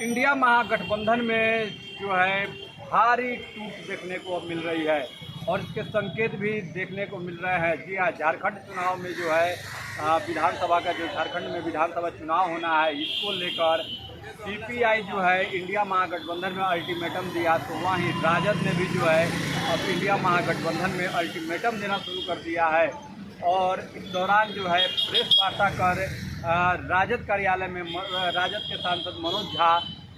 India महागठबंधन में जो है भारी टूट देखने को मिल रही है और इसके संकेत भी देखने को मिल रहे हैं। जी हाँ, झारखंड चुनाव में जो है विधानसभा का जो झारखंड में विधानसभा चुनाव होना है, इसको लेकर सीपीआई जो है इंडिया महागठबंधन में अल्टीमेटम दिया, तो वहीं राजद ने भी जो है अब इंडिया महागठबंधन में अल्टीमेटम देना शुरू कर दिया है। और इस दौरान जो है प्रेस वार्ता कर राजद कार्यालय में राजद के सांसद मनोज झा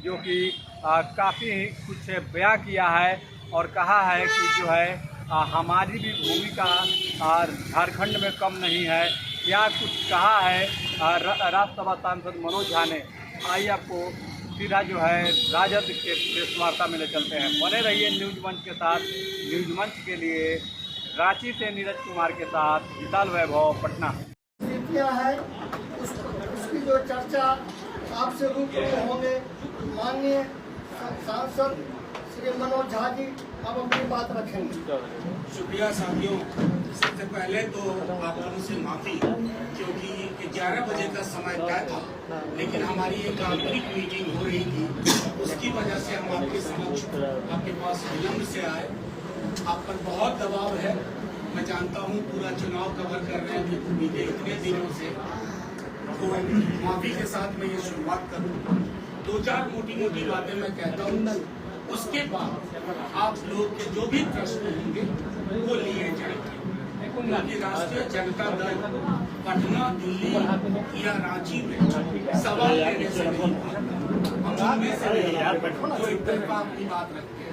जो कि काफ़ी कुछ बयां किया है और कहा है कि जो है हमारी भी भूमिका झारखंड में कम नहीं है। क्या कुछ कहा है राज्यसभा सांसद मनोज झा ने, आइए आपको सीधा जो है राजद के प्रेस वार्ता में ले चलते हैं। बने रहिए न्यूज मंच के साथ। न्यूज मंच के लिए रांची से नीरज कुमार के साथ विशाल वैभव, पटना। है उसकी जो चर्चा आपसे रूबरू होंगे माननीय सांसद श्री मनोज झा जी अब अपनी बात रखेंगे। शुक्रिया साथियों। सबसे पहले तो आप लोगों से माफी, क्योंकि 11 बजे का समय तय था, लेकिन हमारी एक आंतरिक मीटिंग हो रही थी, उसकी वजह से हम आपके समक्ष आपके पास विलम्ब से आए। आप पर बहुत दबाव है, मैं जानता हूँ, पूरा चुनाव कवर कर रहे हैं बीते इतने दिनों से, तो माफी के साथ मैं ये शुरुआत करूँ। 2-4 मोटी बातें मैं कहता हूँ, उसके बाद आप लोग के जो भी प्रश्न होंगे वो लिए जाएंगे। क्योंकि राष्ट्रीय जनता दल पटना, दिल्ली या रांची में सवाल लेने से नहीं, हम उनमें से जो एक तरफा अपनी बात रखते हैं।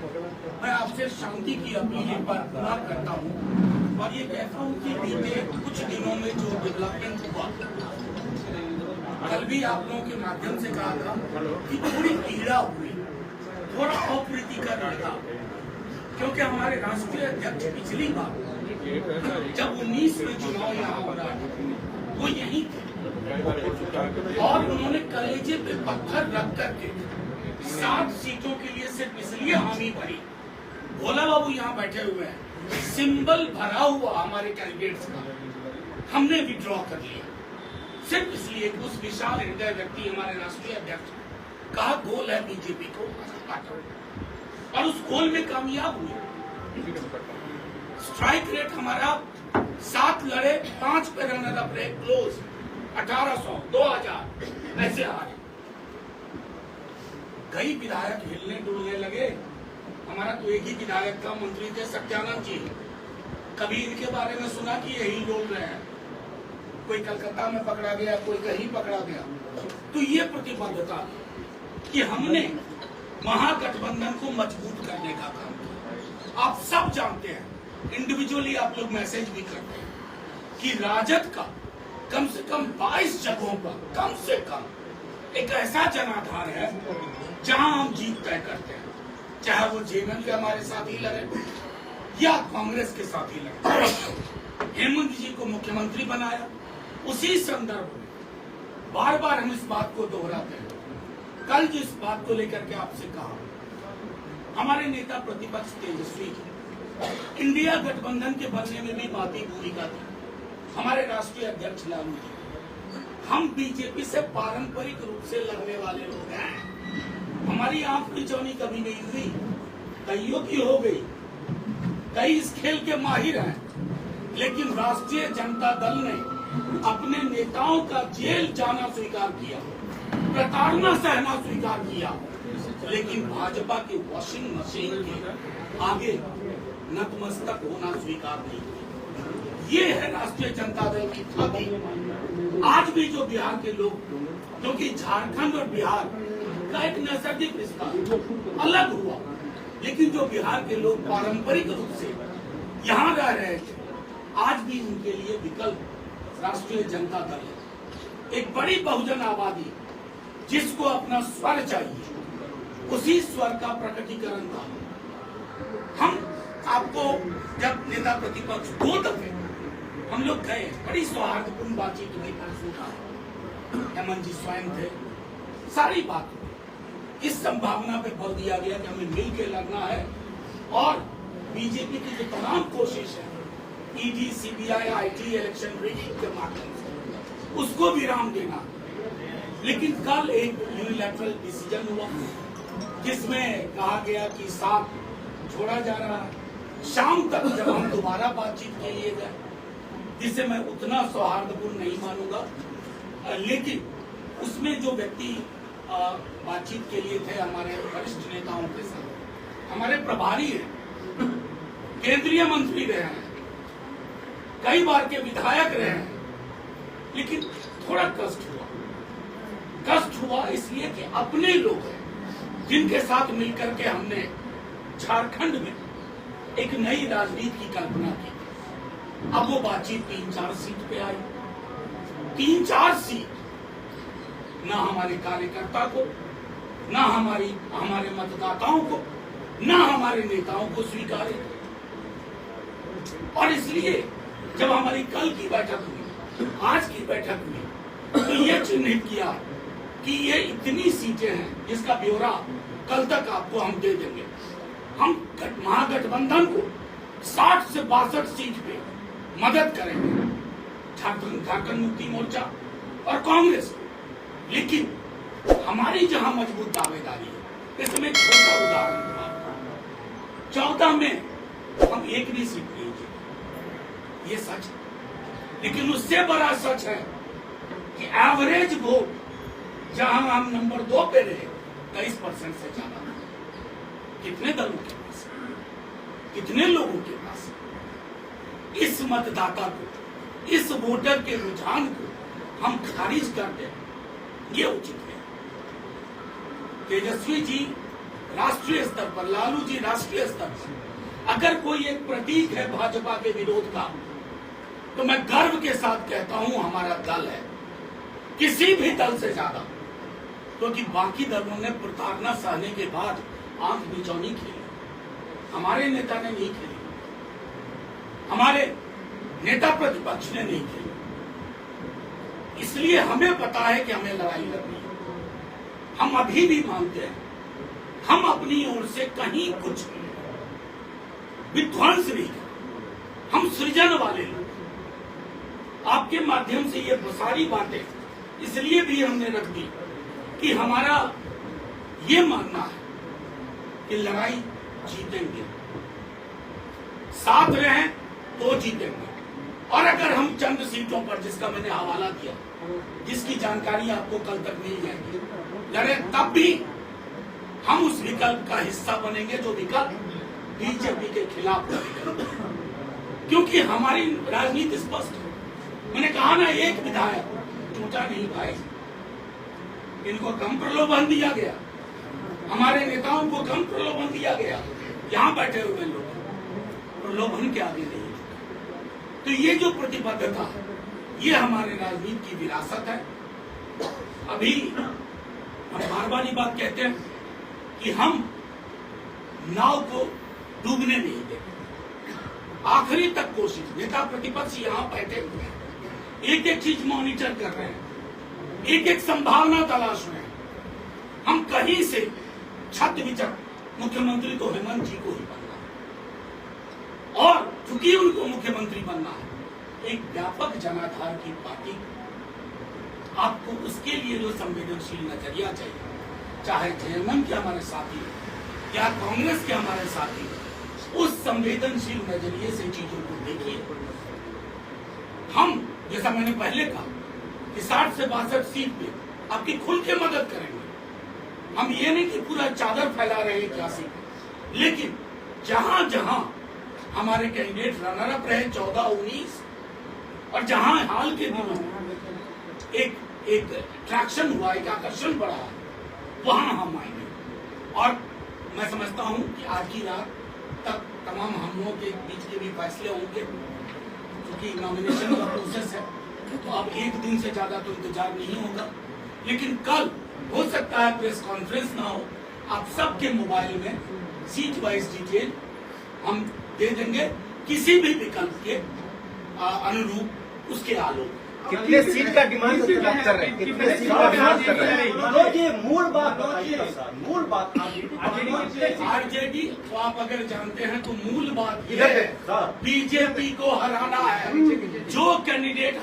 मैं आपसे शांति की अपील एक बार पूरा करता हूँ और ये कहता हूँ कि बीते कुछ दिनों में जो डेवलपमेंट हुआ, कल भी आप लोगों के माध्यम से कहा था कि थोड़ी पीड़ा हुई, थोड़ा अप्रीतिकर लगा, क्योंकि हमारे राष्ट्रीय अध्यक्ष पिछली बार जब 19 में चुनाव यहाँ हो रहा है वो यही थे और उन्होंने कलेजे पे पत्थर रख करके 7 सीटों के लिए सिर्फ इसलिए हामी भरी। भोला बाबू यहाँ बैठे हुए हैं, सिंबल भरा हुआ हमारे कैंडिडेट्स का हमने विड्रॉ कर लिया, सिर्फ इसलिए कि उस विशाल हृदय व्यक्ति हमारे राष्ट्रीय अध्यक्ष का गोल है बीजेपी को हटाना, और उस गोल में कामयाब हुए। स्ट्राइक रेट हमारा 7 लड़े 5 पे रनर अप रहे, क्लोज 1800 2000 ऐसे हारे। कई विधायक हिलने डुलने लगे। हमारा तो एक ही विधायक का मंत्री थे सत्यानंद जी, कभी इनके बारे में सुना कि यही डोल रहे हैं, कोई कलकत्ता में पकड़ा गया, कोई कहीं पकड़ा गया। तो ये प्रतिबद्धता कि हमने महागठबंधन को मजबूत करने का काम किया। आप सब जानते हैं, इंडिविजुअली आप लोग मैसेज भी करते हैं कि राजद का कम से कम 22 जगहों पर कम से कम एक ऐसा जनाधार है जहां हम जीत तय करते हैं, चाहे वो जेएमएम के हमारे साथ ही लड़े या कांग्रेस के साथ ही लड़े। हेमंत जी को मुख्यमंत्री बनाया, उसी संदर्भ में बार बार हम इस बात को दोहराते हैं। कल जिस बात को लेकर के आपसे कहा, हमारे नेता प्रतिपक्ष तेजस्वी जी, इंडिया गठबंधन के बनने में भी माती भूमिका थी हमारे राष्ट्रीय अध्यक्ष लालू जी। हम बीजेपी से पारंपरिक रूप से लड़ने वाले लोग हैं, हमारी आंख मिचौनी कभी नहीं हुई, कईयों की हो गई, कई इस खेल के माहिर हैं, लेकिन राष्ट्रीय जनता दल ने अपने नेताओं का जेल जाना स्वीकार किया, प्रताड़ना सहना स्वीकार किया, लेकिन भाजपा की वॉशिंग मशीन के आगे नतमस्तक होना स्वीकार नहीं किया। ये है राष्ट्रीय जनता दल की छवि। आज भी जो बिहार के लोग, क्योंकि झारखंड और बिहार का एक नैसर्गिक रिश्ता अलग हुआ, लेकिन जो बिहार के लोग पारंपरिक रूप से यहाँ रह रहे थे, आज भी उनके लिए विकल्प राष्ट्रीय जनता दल है। एक बड़ी बहुजन आबादी जिसको अपना स्वर चाहिए, उसी स्वर का प्रकटीकरण था। हम आपको जब नेता प्रतिपक्ष 2 दफे हम लोग गए, बड़ी सौहार्दपूर्ण बातचीत हुई, हेमंत जी स्वयं थे, सारी बात हुई। इस संभावना पे बल दिया गया कि हमें मिल के लड़ना है और बीजेपी की जो तमाम कोशिश है ED, CBI, IT, election rigging के माध्यम से उसको विराम देना। लेकिन कल एक यूनिलैटरल डिसीजन हुआ जिसमें कहा गया कि साथ छोड़ा जा रहा है। शाम तक जब हम दोबारा बातचीत के लिए गए, जिसे मैं उतना सौहार्दपूर्ण नहीं मानूंगा, लेकिन उसमें जो व्यक्ति बातचीत के लिए थे हमारे वरिष्ठ नेताओं के साथ, हमारे प्रभारी हैं, केंद्रीय मंत्री रहे हैं, कई बार के विधायक रहे हैं, लेकिन थोड़ा कष्ट हुआ इसलिए कि अपने लोग हैं जिनके साथ मिलकर के हमने झारखंड में एक नई राजनीति की कल्पना की। अब वो बातचीत 3-4 सीट पे आई। 3-4 सीट ना हमारे कार्यकर्ता को, ना हमारे मतदाताओं को, ना हमारे नेताओं को स्वीकार है। और इसलिए जब हमारी कल की बैठक हुई, आज की बैठक हुई, तो ये चिन्हित किया कि ये इतनी सीटें हैं जिसका ब्यौरा कल तक आपको हम दे देंगे। हम महागठबंधन को 60 से 62 सीट पे मदद करेंगे, झारखंड मुक्ति मोर्चा और कांग्रेस को। लेकिन हमारी जहां मजबूत दावेदारी है, इसमें एक छोटा उदाहरण दूंगा। 14 में हम एक भी सीट नहीं जीते, ये सच है। लेकिन उससे बड़ा सच है कि एवरेज वोट जहां हम नंबर 2 पे रहे, 23% से ज्यादा। कितने दलों के पास, कितने लोगों के पास इस मतदाता को, इस वोटर के रुझान को हम खारिज कर दें, ये उचित है। तेजस्वी जी राष्ट्रीय स्तर पर, लालू जी राष्ट्रीय स्तर पर अगर कोई एक प्रतीक है भाजपा के विरोध का, तो मैं गर्व के साथ कहता हूं हमारा दल है, किसी भी दल से ज्यादा। क्योंकि बाकी दलों ने प्रताड़ना सहने के बाद आंख बिचौनी खेली, हमारे नेता ने नहीं खेली, हमारे नेता प्रतिपक्ष ने नहीं खेली। इसलिए हमें पता है कि हमें लड़ाई लड़नी है। हम अभी भी मानते हैं हम अपनी ओर से कहीं कुछ विध्वंस नहीं कर, हम सृजन वाले लोग। आपके माध्यम से ये सारी बातें इसलिए भी हमने रख दी कि हमारा ये मानना है कि लड़ाई जीतेंगे, साथ रहें तो जीतेंगे। और अगर हम चंद सीटों पर, जिसका मैंने हवाला दिया, जिसकी जानकारी आपको कल तक मिल जाएगी, लड़े, तब भी हम उस विकल्प का हिस्सा बनेंगे जो विकल्प बीजेपी के खिलाफ का विकल्प, क्योंकि हमारी राजनीति स्पष्ट है। मैंने कहा ना, एक विधायक टूटा नहीं भाई, इनको कम प्रलोभन दिया गया, हमारे नेताओं को कम प्रलोभन दिया गया, यहाँ बैठे हुए लोग प्रलोभन के आगे नहीं। तो ये जो प्रतिबद्धता, ये हमारे राजनीति की विरासत है। अभी हम बार बार ये बात कहते हैं कि हम नाव को डूबने नहीं देंगे, आखिरी तक कोशिश। नेता प्रतिपक्ष यहाँ बैठे हुए हैं, एक एक चीज मॉनिटर कर रहे हैं, एक एक संभावना तलाश रहे हैं। हम कहीं से छत विचक मुख्यमंत्री तो हेमंत जी को ही बनना है, और चूंकि उनको मुख्यमंत्री बनना है, एक व्यापक जनाधार की पार्टी, आपको उसके लिए जो संवेदनशील नजरिया चाहिए, चाहे जेएमएम के हमारे साथी या कांग्रेस के हमारे साथी, उस संवेदनशील नजरिए से चीजों को देखिए। हम, जैसा मैंने पहले कहा, कि 60 से 62 सीट पे आपकी खुल के मदद करेंगे। हम ये नहीं कि पूरा चादर फैला रहे हैं 81, लेकिन जहां जहां हमारे कैंडिडेट रनर अप रहे 14, 19, और जहां हाल के दिनों में एक ट्रैक्शन हुआ, एक आकर्षण बढ़ा, वहां हम आएंगे। और मैं समझता हूं कि आज की रात तक तमाम हम लोगों के बीच के भी फैसले होंगे, क्योंकि नॉमिनेशन का प्रोसेस है, तो अब एक दिन से ज्यादा तो इंतजार नहीं होगा। लेकिन कल हो सकता है प्रेस कॉन्फ्रेंस ना हो, आप सबके मोबाइल में सीट वाइज डिटेल हम दे देंगे, किसी भी विकल्प के अनुरूप, उसके आलोक। कितने सीट का डिमांड कर रहे हैं? कितने सीट का डिमांड कर रहे हैं? ये मूल बात बताइए सर, मूल बात। आरजेडी तो आप अगर जानते हैं तो मूल बात ये है, बीजेपी को हराना है। जो कैंडिडेट